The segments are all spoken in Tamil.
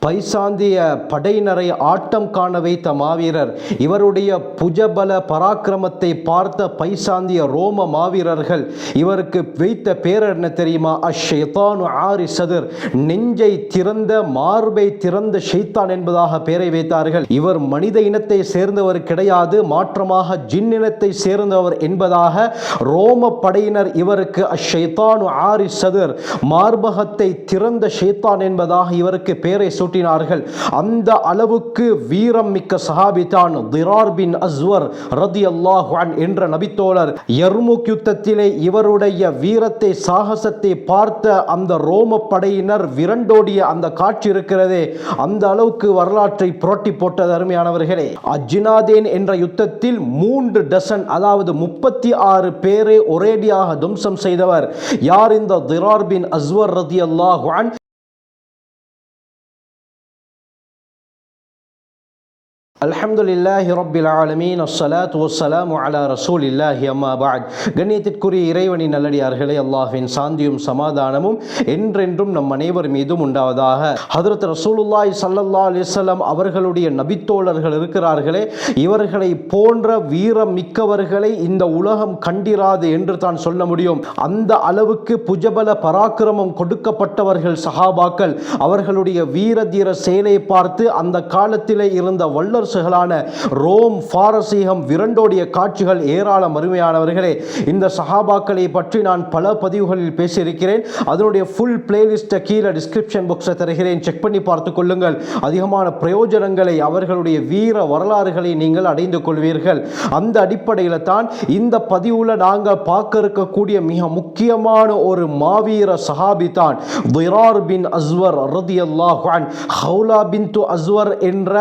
பைசாந்திய படையினரை ஆட்டம் காண வைத்த மாவீரர். இவருடைய புஜபல பராக்கிரமத்தை பார்த்த பைசாந்திய ரோம மாவீரர்கள் இவருக்கு வைத்த பேர் என்ன தெரியுமா? அஷைத்தானு ஆரி சதுர், நெஞ்சை திறந்த மார்பை திறந்த ஷைத்தான் என்பதாக பெயரை வைத்தார்கள். இவர் மனித இனத்தை சேர்ந்தவர் கிடையாது, மாற்றமாக ஜின் இனத்தை சேர்ந்தவர் என்பதாக ரோம படையினர் இவருக்கு அஷைத்தானு ஆரி சதுர், மார்பகத்தை திறந்த ஷைத்தான் என்பதாக இவருக்கு பெயரை சூட்டினார்கள். அந்த அளவுக்கு வீரம் மிக்க சஹாபி தான் திரார் பின் அஸ்வர் ரலியல்லாஹு அன்ஹு என்ற நபித்தோழர். யர்முக் யுத்தத்திலே இவருடைய வீரத்தை சாகசத்தை பார்த்த அந்த ரோம படையினர் விரண்டோடிய அந்த காட்சி இருக்கிறதே, அந்த அளவுக்கு வரலாற்றை புரட்டி போட்டது அருமையானவர்களே. அஜ்னாதேன் என்ற யுத்தத்தில் 3 டசன், அதாவது 36 பேரை ஒரேடியாக துவம்சம் செய்தவர் யார்? இந்த திரார் பின் அஸ்வர் ரலியல்லாஹு அன்ஹு. அல்ஹம்துலில்லாஹி ரப்பில் ஆலமீன், அஸ்ஸலாத்து வஸ்ஸலாமு அலா ரசூலில்லாஹி, அம்மா பஅத். கண்ணியத்திற்குரிய இறைவனின் நல்லடியார்களே, அல்லாஹ்வின் சாந்தியும் சமாதானமும் என்றென்றும் நம் அனைவர் மீதும் உண்டாவதாக. ஹதரத் ரசூலுல்லாஹி ஸல்லல்லாஹு அலைஹி வஸல்லம் அவர்களுடைய நபித்தோழர்கள் இருக்கிறார்களே, இவர்களை போன்ற வீரம் மிக்கவர்களை இந்த உலகம் கண்டிராது என்று தான் சொல்ல முடியும். அந்த அளவுக்கு புஜபல பராக்கிரமம் கொடுக்கப்பட்டவர்கள் சஹாபாக்கள். அவர்களுடைய வீர தீர செயலை பார்த்து அந்த காலத்திலே இருந்த வல்லர் ரோம் பாரசீகம் விரண்டோடிய காட்சிகள் ஏராளம். அருமையானவர்களே, இந்த சஹாபாக்களை பற்றி நான் பல பதிவுகளில் பேசியிருக்கிறேன். அதனுடைய ஃபுல் பிளேலிஸ்ட்டை கீழே டிஸ்கிரிப்ஷன் பாக்ஸை தருகிறேன், செக் பண்ணி பார்த்துக் கொள்ளுங்கள். அதிகமான பிரயோஜனங்களை, அவர்களுடைய வீர வரலாறுகளை நீங்கள் அடைந்து கொள்வீர்கள். அந்த அடிப்படையில் தான் இந்த பதிவுல நாங்கள் பார்க்க இருக்கக்கூடிய மிக முக்கியமான ஒரு மாவீர சஹாபி தான் திரார் பின் அஸ்வர் ரலியல்லாஹு அன்ஹு. ஹவுலா பின்து அஸ்வர் என்ற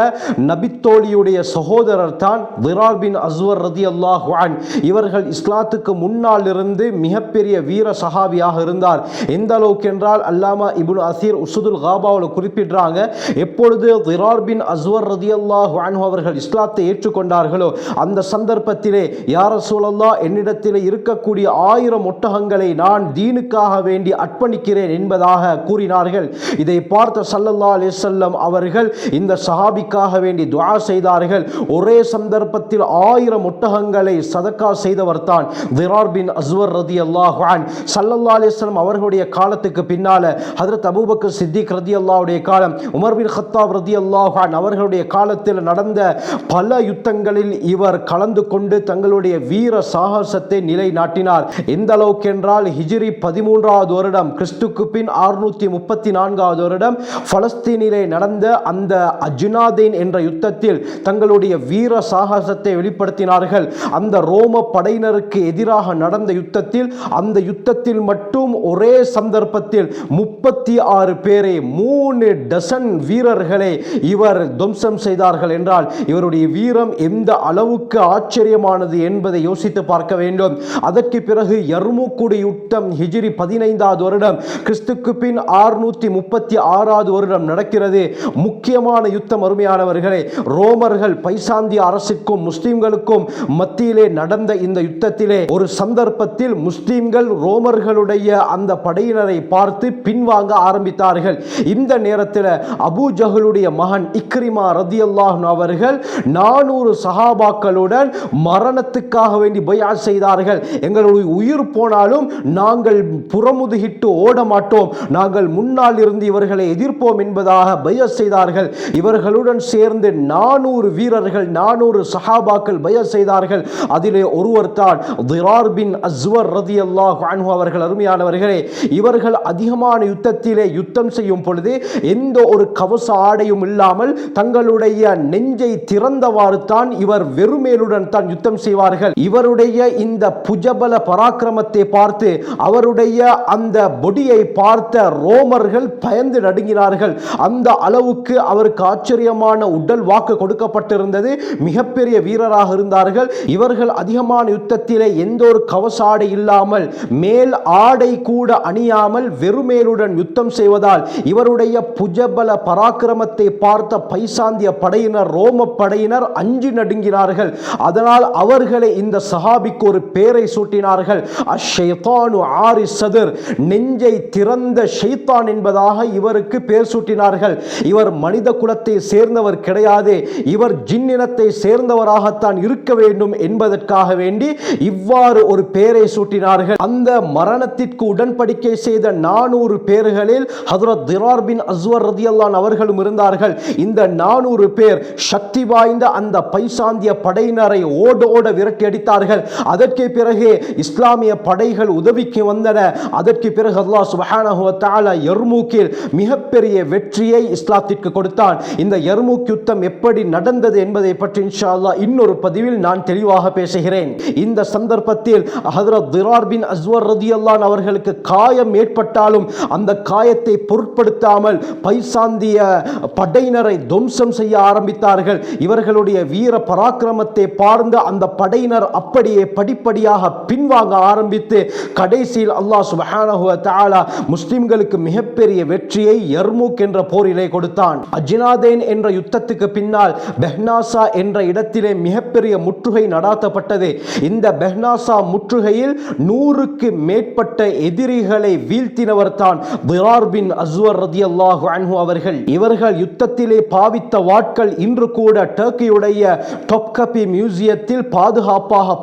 நபித்தோழியுடைய சகோதரர் தான் திரார் பின் அஸ்வர் ரலியல்லாஹு அன்ஹு. இவர்கள் இஸ்லாத்துக்கு முன்னால் இருந்து மிகப்பெரிய வீர சஹாபியாக இருந்தார். எந்த அளவுக்கு என்றால் அல்லாமா இப்னு அசீர் உஸ்துல் காபாவில் குறிப்பிடுறாங்க, எப்பொழுது திரார் பின் அஸ்வர் ரலியல்லாஹு அன்ஹு அவர்கள் இஸ்லாத்தை ஏற்றுக்கொண்டார்களோ அந்த சந்தர்ப்பத்திலே, யா ரசூலல்லாஹ், என்னிடத்தில் இருக்கக்கூடிய 1000 ஒட்டகங்களை நான் தீனுக்காக வேண்டி அர்ப்பணிக்கிறேன் என்பதாக கூறினார்கள். இதை பார்த்த ஸல்லல்லாஹு அலைஹி வஸல்லம் அவர்கள் இந்த சஹாபிக்காக வேண்டி துஆ செய்தார்கள். ஒரே சந்தர்ப்பத்தில் 1000 ஒட்டகங்களை சதக்கா செய்தவர் தான் திரார் பின் அஸ்வர் ரலியல்லாஹு அன்ஹு. ஸல்லல்லாஹு அலைஹி வஸல்லம் அவர்களுடைய காலத்துக்கு பின்னால ஹஜ்ரத் அபூபக்கர் சித்திக் ரலியல்லாஹுடைய காலம், உமர் பின் கத்தாப் ரலியல்லாஹு அன்ஹு அவர்களுடைய காலத்தில் நடந்த பல யுத்தங்களில் இவர் கலந்து கொண்டு தங்களுடைய வீர சாகசத்தை நிலைநாட்டினார். எந்த அளவுக்கு என்றால் ஹிஜ்ரி 13வது வருடம், கிறிஸ்துக்கு பின் 634வது வருடம் பலஸ்தீனிலே நடந்த அந்த அஜ்னாதேன் என்ற யுத்தத்தில் தங்களுடைய வீர சாகசத்தை வெளிப்படுத்தினார்கள். அந்த ரோம படையினருக்கு எதிராக நடந்த யுத்தத்தில், அந்த யுத்தத்தில் மட்டும் ஒரே சந்தர்ப்பத்தில் 36 பேரை, 3 டசன் வீரர்களை இவர் துவம்சம் செய்தார்கள் என்றால் இவருடைய வீரம் எந்த அளவுக்கு ஆச்சரியமானது என்பதை யோசித்து பார்க்க வேண்டும். அதற்கு பிறகு யர்முக்குடைய யுத்தம் ஹிஜ்ரி 15வது வருடம், கிறிஸ்துக்கு பின் 636வது வருடம் நடக்கிறது. முக்கியமான யுத்தம் அருமையானவர்களே. ரோமர்கள் பைசாந்திய அரசுக்கும் முஸ்லிம்களுக்கும் மத்தியிலே நடந்த இந்த யுத்தத்திலே ஒரு சந்தர்ப்பத்தில் முஸ்லிம்கள் ரோமர்களுடைய அந்த படையினரை பார்த்து பின்வாங்க ஆரம்பித்தார்கள். இந்த நேரத்தில் அபூ ஜஹலுடைய மகன் இக்ரிமா ரலியல்லாஹு அன்ஹு அவர்கள் 400 சஹாபாக்களுடன் மரணத்துக்காக வேண்டி பைஅத் செய்தார்கள். எங்களுடைய உயிர் போனாலும் நாங்கள் புறமுதுகிட்டு ஓட மாட்டோம், நாங்கள் முன்னால் இருந்து இவர்களை எதிர்ப்போம் என்பதாக பைஅத் செய்தார்கள். இவர்களுடன் சேர்ந்து 400 வீரர்கள், 400 சஹாபாக்கள் பைஅத் செய்தார்கள். அதிலே ஒருவர் தான் திரார் பின் அஸ்வர் ரலியல்லாஹு அன்ஹு அவர்கள். அருமையானவர்களே, இவர்கள் அதிகமான யுத்தத்திலே யுத்தம் செய்யும் பொழுது எந்த ஒரு கவச ஆடையும் இல்லாமல் தங்களுடைய நெஞ்சை திறந்தவாறு தான் இவர் வெறுமேலுடன் தான் யுத்தம் செய்வார்கள். இவருடைய இந்த புஜபல பராக்கிரமத்தை பார்த்து, அவருடைய அந்த பொடியை பார்த்த ரோமர்கள் பயந்து நடுங்கினார்கள். அந்த அளவுக்கு அவருக்கு ஆச்சரியமான உடல் வாக்கு கொடுக்கப்பட்டிருந்தது. மிகப்பெரிய வீரராக இருந்தார்கள். இவர்கள் அதிகமான யுத்தத்திலே எந்த ஒரு கவசாடை இல்லாமல் மேல் ஆடை கூட அணியாமல் வெறுமேலுடன் யுத்தம் செய்வதால் இவருடைய புஜபல பராக்கிரமத்தை பார்த்த பைசாந்திய படையினர், ரோம படையினர் அஞ்சி நடுங்கினார்கள். அதனால் அவர்களை இந்த சஹாபிக்கு ஒரு பேரை சூட்டினார்கள். அஷ்ஷைத்தானு ஆரி சதுர், நெஞ்சை திறந்த ஷைத்தான் என்பதாக இவருக்கு பேர் சூட்டினார்கள். இவர் மனித குலத்தை சேர்ந்தவர் கிடையாது, இவர் ஜின்னினத்தை சேர்ந்தவராகத்தான் இருக்க வேண்டும் என்பதற்காக வேண்டி இவ்வாறு ஒரு பேரை சூட்டினார்கள். அந்த மரணத்திற்கு உடன்படிக்கை செய்த 400 பேர்களில் ஹஜ்ரத் திரார் பின் அஸ்வர் ரலியல்லாஹு அன்ஹு அவர்களும் இருந்தார்கள். இந்த 400 பேர் சக்தி வாய்ந்த அந்த பைசாந்திய படையினரை ஓட விரட்டி அடித்தார்கள். அதற்கு பிறகு இஸ்லாமிய படைகள் உதவிக்கு வந்தன. அதற்கு பிறகு அல்லாஹ் சுப்ஹானஹு வ தஆலா யர்மூக்கில் மிகப்பெரிய வெற்றியை இஸ்லாத்திற்கு கொடுத்தான். இந்த யர்மூக் யுத்தம் எப்படி நடந்தது என்பதை பற்றி இன்ஷா அல்லாஹ் இன்னொரு பதிவில் நான் தெளிவாக பேசுகிறேன். இந்த சந்தர்ப்பத்தில் ஹஜ்ரத் திரார் பின் அஸ்வர் ரலியல்லாஹு அன்ஹு அவர்களுக்கு காயம் ஏற்பட்டாலும் அந்த காயத்தை பொருட்படுத்தாமல் பைசாந்திய படையினரை துவம்சம் செய்ய ஆரம்பித்தார்கள். இவர்களுடைய வீர பராக்கிரமத்தை பார்ந்த அந்த படையினர் அப்படியே படிப்படியாக பின்வாங்க ஆரம்பித்து கடைசியில் அல்லாஹ் சுப்ஹானஹு வ தஆலா முஸ்லிம்களுக்கு மிகப்பெரிய வெற்றியை யர்மூக் என்ற போரிலே கொடுத்தான். அஜ்னாதைன் என்ற யுத்தத்துக்கு பின்னால் பெஹ்னாசா என்ற இடத்திலே மிகப்பெரிய முற்றுகை நடாத்தப்பட்டது. இந்த பெஹ்னாசா முற்றுகையில் 100க்கு மேற்பட்ட எதிரிகளை வீழ்த்தினவர் தான் திரார் பின் அஸ்வர் ரலியல்லாஹு அன்ஹு அவர்கள். இவர்கள் யுத்தத்திலே பாவித்த வாட்கள் இன்று கூட டர்க்கியுடைய டொப்கபி மியூசியத்தில்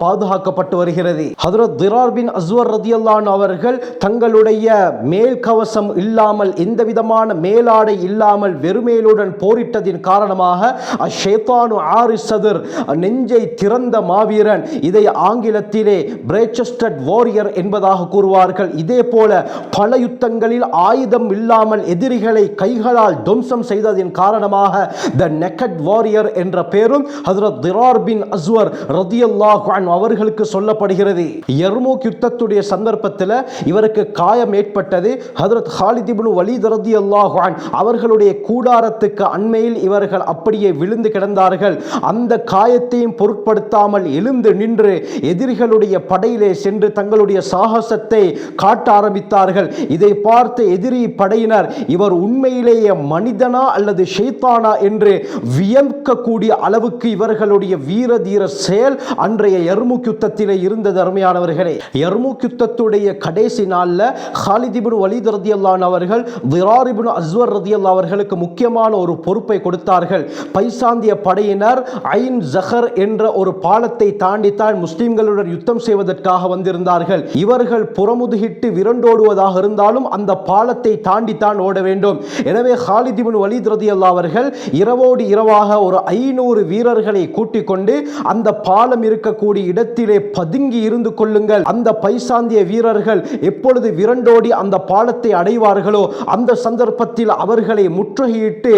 பாதுகாக்கப்பட்டு வருகிறது. ஹஜ்ரத் திரார் பின் அஸ்வர் ரலியல்லாஹு அன்ஹு அவர்கள் தங்களுடைய மேல் கவசம் இல்லாமல், எந்த விதமான மேலாடை இல்லாமல் வெறுமேலுடன் போரிட்டதின் காரணமாக அஷ்ஷைத்தானு ஆரி சதுர், நெஞ்சை திறந்த மாவீரன், இதை ஆங்கிலத்திலே பிரேச்சஸ்டட் வாரியர் என்பதாக கூறுவார்கள். இதே போல பல யுத்தங்களில் ஆயுதம் இல்லாமல் எதிரிகளை கைகளால் துவம்சம் செய்ததின் காரணமாக தி நெக்கட் வாரியர் என்ற பெயரும் ஹஜ்ரத் திரார் பின் அஸ்வர் ரலியல்லாஹு அன்ஹு அவர்களுக்கு சொல்லப்படுகிறது. யர்மூக் யுத்தத்துடைய சந்தர்ப்பத்தில் இவருக்கு காயம் ஏற்பட்டது. ஹஜ்ரத் காலித் இப்னு வலீத் ரலியல்லாஹு அன்ஹு அவர்களுடைய கூடாரத்துக்கு அண்மையில் இவர்கள் அப்படியே விழுந்து கிடந்தார்கள். அந்த காயத்தையும் பொருட்படுத்தாமல் எழுந்து நின்று எதிரிகளுடைய படையிலே சென்று தங்களுடைய சாகசத்தை காட்ட ஆரம்பித்தார்கள். இதை பார்த்த எதிரி படையினர் இவர் உண்மையிலேயே மனிதனா அல்லது ஷைத்தானா என்று வியக்கக்கூடிய அளவுக்கு இவர்களுடைய வீர தீர செயல் அன்றைய யர்மூக் யுத்தத்திலே இருந்தது. அருமையானவர்களே, யர்மூக் யுத்தத்துடைய கடைசி நாளில் காலித் இப்னு வலீத் ரலியல்லாஹு அன்ஹு அவர்கள் திரார் இப்னு அஸ்வர் ரலியல்லாஹு அவர்களுக்கு முக்கியமான ஒரு பொறுப்பை கொடுத்தார்கள். பைசாந்திய படையினர் ஐன் ஜஹர் என்ற ஒரு பாலத்தை தாண்டித்தான் முஸ்லிம்களுடன் யுத்தம் செய்வதற்காக வந்திருந்தார்கள். இவர்கள் புறமுதுகிட்டு விரண்டோடுவதாக இருந்தாலும் அந்த பாலத்தை தாண்டித்தான் ஓட வேண்டும். எனவே காலித் இப்னு வலீத் ரலியல்லாஹு அவர்கள் இரவோடு இரவாக ஒரு 500 வீரர்களை கூட்டிக் கொண்டு அந்த பாலம் இருக்கக்கூடிய இடத்திலே பதுங்கி இருந்து கொள்ளுங்கள், அந்த பைசாந்திய வீரர்கள் எப்பொழுது விரண்டோடி அந்த பாலத்தை அடைவார்களோ அந்த சந்தர்ப்பத்தில் அவர்களை முற்றுகையிட்டு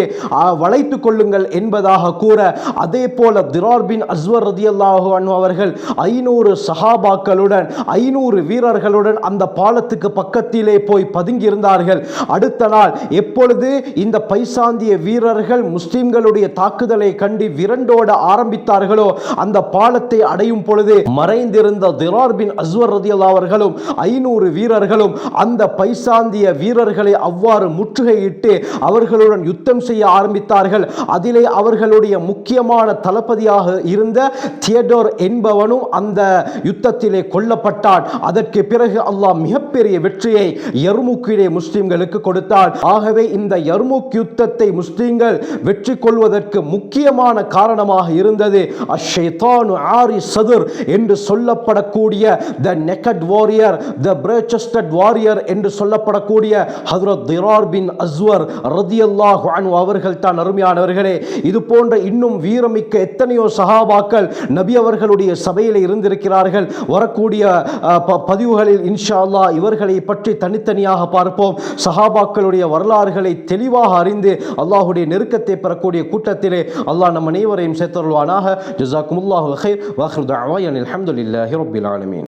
வளைத்துக் கொள்ளுங்கள் என்பதாக கூற, அதே போல திரார் பின் அஸ்வர் ரலியல்லாஹு அன்ஹு அவர்கள் 500 சஹாபாக்களுடன் 500 வீரர்களுடன் அந்த பாலத்துக்கு பக்கத்திலே போய் பதுங்கி இருந்தார்கள். அடுத்த நாள் எப்பொழுது இந்த பைசாந்திய வீரர்கள் முஸ்லிம்களுடைய தாக்குதலை கண்டு விரண்டோட ஆரம்பித்தார்களோ அந்த பாலத்தை அடையும் பொழுது மறைந்திருந்த திரார் பின் அஸ்வர் ரலியல்லாஹு அவர்களும் 500 வீரர்களும் அந்த பைசாந்திய வீரர்களை அவ்வாறு முற்றுகையிட்டு அவர்களுடன் யுத்தம் செய்ய ஆரம்பித்தார்கள். அதிலே அவர்களுடைய முக்கியமான தளபதியாக இருந்த தியடோர் என்பவனும் அந்த யுத்தத்திலே கொல்லப்பட்டான். அதற்கு பிறகு அல்லாஹ் மிகப்பெரிய வெற்றியை யர்மூக்கிலே முஸ்லிம்களுக்கு கொடுத்தார். ஆகவே இந்த யர்மூக் யுத்தத்தை முஸ்லிம்கள் வெற்றி கொள்வதற்கு முக்கியமான காரணமாக இருந்தது அஷ்ஷைத்தானு ஆரி சதுர் என்று சொல்லப்படக்கூடிய தி நெக்கட் வாரியர், தி பிரேச்சஸ்டட் வாரியர் என்று சொல்லப்படக்கூடிய ஹஜ்ரத் திரார் பின் அஸ்வர் ரலியல்லாஹு அன்ஹு அவர்கள் தான். அருமையானவர்களே, இது போன்ற இன்னும் வீரமிக்க எத்தனையோ சஹாபாக்கள் நபி அவர்களுடைய சபையில் இருந்திருக்கிறார்கள். வரக்கூடிய பதிவுகளில் இன்ஷா அல்லாஹ் இவர்களை பற்றி தனித்தனியாக பார்ப்போம். சஹாபாக்களுடைய வரலாறுகளை தெளிவாக அறிந்து அல்லாஹ்வுடைய நெருக்கத்தை பெறக்கூடிய கூட்டத்திலே அல்லாஹ் நம் அனைவரையும் சேர்த்தருள்வானாக. ஜஸாக்குமுல்லாஹு கைர். வ ஆகிரு தஅவானா அல்ஹம்துலில்லாஹி ரப்பில் ஆலமீன்.